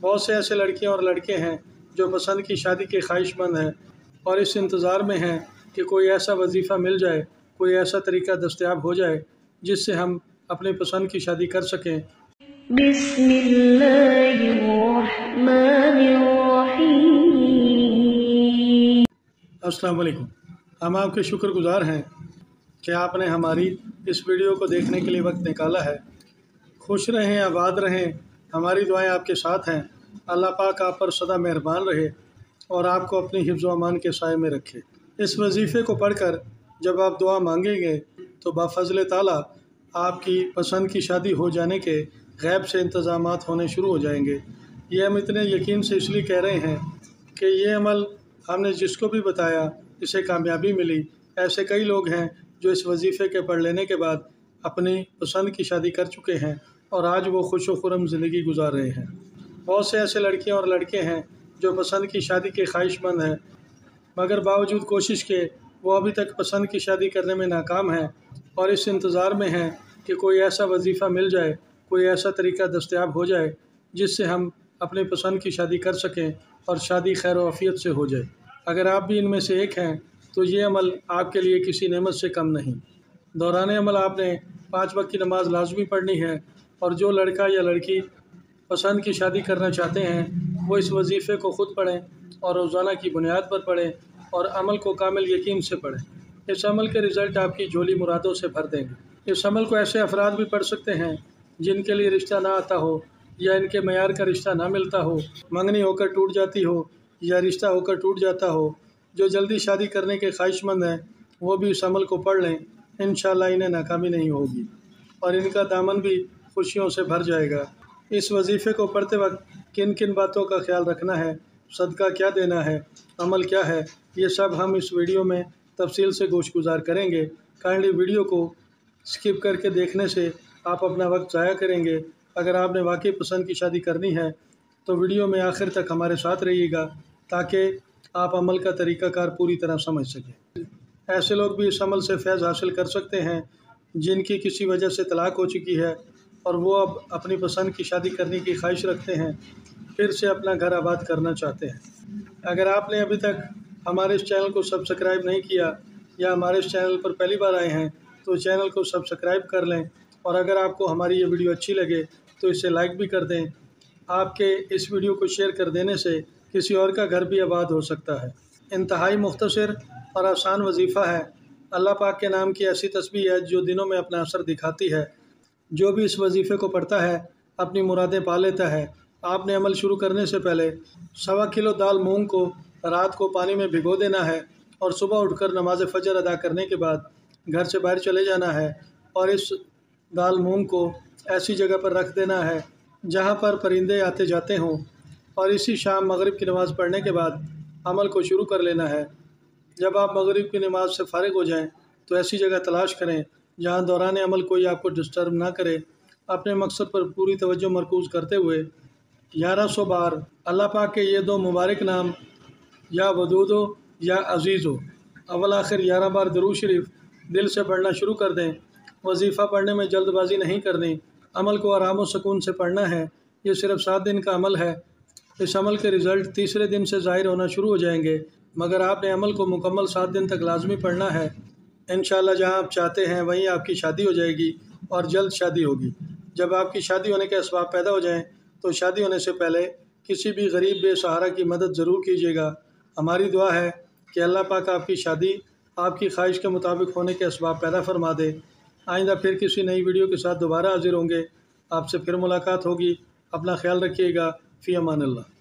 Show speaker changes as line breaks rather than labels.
بہت سے ایسے لڑکیاں اور لڑکے ہیں جو پسند کی شادی کے خواہش مند ہیں اور اس انتظار میں ہیں کہ کوئی ایسا وظیفہ مل جائے، کوئی ایسا طریقہ دستیاب ہو جائے جس سے ہم اپنی پسند کی شادی کر سکیں۔
بسم اللہ الرحمن الرحیم۔
السلام علیکم۔ ہم آپ کے شکر گزار ہیں کہ آپ نے ہماری اس ویڈیو کو دیکھنے کے لیے وقت نکالا ہے۔ خوش رہیں، آباد رہیں، ہماری دعائیں آپ کے ساتھ ہیں۔ اللہ پاک آپ پر سدا مہربان رہے اور آپ کو اپنی حفظ و امان کے سائے میں رکھے۔ اس وظیفے کو پڑھ کر جب آپ دعا مانگیں گے تو بفضل تعالیٰ آپ کی پسند کی شادی ہو جانے کے غیب سے انتظامات ہونے شروع ہو جائیں گے۔ یہ ہم اتنے یقین سے اس لیے کہہ رہے ہیں کہ یہ عمل ہم نے جس کو بھی بتایا اسے کامیابی ملی۔ ایسے کئی لوگ ہیں جو اس وظیفے کے پڑھ لینے کے بعد اپنی پسند کی شادی کر چکے ہیں اور آج وہ خوش و خرم زندگی گزار رہے ہیں۔ بہت سے ایسے لڑکیاں اور لڑکے ہیں جو پسند کی شادی کے خواہش مند ہیں مگر باوجود کوشش کے وہ ابھی تک پسند کی شادی کرنے میں ناکام ہیں اور اس انتظار میں ہیں کہ کوئی ایسا وظیفہ مل جائے، کوئی ایسا طریقہ دستیاب ہو جائے جس سے ہم اپنی پسند کی شادی کر سکیں اور شادی خیر و عافیت سے ہو جائے۔ اگر آپ بھی ان میں سے ایک ہیں تو یہ عمل آپ کے لیے کسی نعمت سے کم نہیں۔ دوران عمل آپ نے 5 وقت کی نماز لازمی پڑھنی ہے اور جو لڑکا یا لڑکی پسند کی شادی کرنا چاہتے ہیں وہ اس وظیفے کو خود پڑھیں اور روزانہ کی بنیاد پر پڑھیں اور عمل کو کامل یقین سے پڑھیں۔ اس عمل کے رزلٹ آپ کی جھولی مرادوں سے بھر دیں گے۔ اس عمل کو ایسے افراد بھی پڑھ سکتے ہیں جن کے لیے رشتہ نہ آتا ہو یا ان کے معیار کا رشتہ نہ ملتا ہو، منگنی ہو کر ٹوٹ جاتی ہو یا رشتہ ہو کر ٹوٹ جاتا ہو۔ جو جلدی شادی کرنے کے خواہش مند ہیں وہ بھی اس عمل کو پڑھ لیں، انشاءاللہ انہیں ناکامی نہیں ہوگی اور ان کا دامن بھی خوشیوں سے بھر جائے گا۔ اس وظیفے کو پڑھتے وقت کن کن باتوں کا خیال رکھنا ہے، صدقہ کیا دینا ہے، عمل کیا ہے، یہ سب ہم اس ویڈیو میں تفصیل سے گوش گزار کریں گے۔ کائنڈلی ویڈیو کو سکپ کر کے دیکھنے سے آپ اپنا وقت ضائع کریں گے۔ اگر آپ نے واقعی پسند کی شادی کرنی ہے تو ویڈیو میں آخر تک ہمارے ساتھ رہیے گا تاکہ آپ عمل کا طریقہ کار پوری طرح سمجھ سکیں۔ ایسے لوگ بھی اس عمل سے فیض حاصل کر سکتے ہیں جن کی کسی وجہ سے طلاق ہو چکی ہے اور وہ اب اپنی پسند کی شادی کرنے کی خواہش رکھتے ہیں، پھر سے اپنا گھر آباد کرنا چاہتے ہیں۔ اگر آپ نے ابھی تک ہمارے اس چینل کو سبسکرائب نہیں کیا یا ہمارے اس چینل پر پہلی بار آئے ہیں تو چینل کو سبسکرائب کر لیں اور اگر آپ کو ہماری یہ ویڈیو اچھی لگے تو اسے لائک بھی کر دیں۔ آپ کے اس ویڈیو کو شیئر کر دینے سے کسی اور کا گھر بھی آباد ہو سکتا ہے۔ انتہائی مختصر اور آسان وظیفہ ہے۔ اللہ پاک کے نام کی ایسی تسبیح ہے جو دنوں میں اپنا اثر دکھاتی ہے۔ جو بھی اس وظیفے کو پڑھتا ہے اپنی مرادیں پا لیتا ہے۔ آپ نے عمل شروع کرنے سے پہلے 1.25 کلو دال مونگ کو رات کو پانی میں بھگو دینا ہے اور صبح اٹھ کر نماز فجر ادا کرنے کے بعد گھر سے باہر چلے جانا ہے اور اس دال مونگ کو ایسی جگہ پر رکھ دینا ہے جہاں پر پرندے آتے جاتے ہوں اور اسی شام مغرب کی نماز پڑھنے کے بعد عمل کو شروع کر لینا ہے۔ جب آپ مغرب کی نماز سے فارغ ہو جائیں تو ایسی جگہ تلاش کریں جہاں دوران عمل کوئی آپ کو ڈسٹرب نہ کرے۔ اپنے مقصد پر پوری توجہ مرکوز کرتے ہوئے 1100 بار اللہ پاک کے یہ 2 مبارک نام یا ودودو یا عزیزو اول آخر 11 بار درود شریف دل سے پڑھنا شروع کر دیں۔ وظیفہ پڑھنے میں جلد بازی نہیں کرنی، عمل کو آرام و سکون سے پڑھنا ہے۔ یہ صرف 7 دن کا عمل ہے۔ اس عمل کے رزلٹ تیسرے دن سے ظاہر ہونا شروع ہو جائیں گے مگر آپ نے عمل کو مکمل 7 دن تک لازمی پڑھنا ہے۔ انشاءاللہ جہاں آپ چاہتے ہیں وہیں آپ کی شادی ہو جائے گی اور جلد شادی ہوگی۔ جب آپ کی شادی ہونے کے اسباب پیدا ہو جائیں تو شادی ہونے سے پہلے کسی بھی غریب بے سہارا کی مدد ضرور کیجیے گا۔ ہماری دعا ہے کہ اللہ پاک آپ کی شادی آپ کی خواہش کے مطابق ہونے کے اسباب پیدا فرما دے۔ آئندہ پھر کسی نئی ویڈیو کے ساتھ دوبارہ حاضر ہوں گے۔ آپ سے پھر ملاقات ہوگی۔ اپنا خیال رکھیے گا۔ فی امان اللہ۔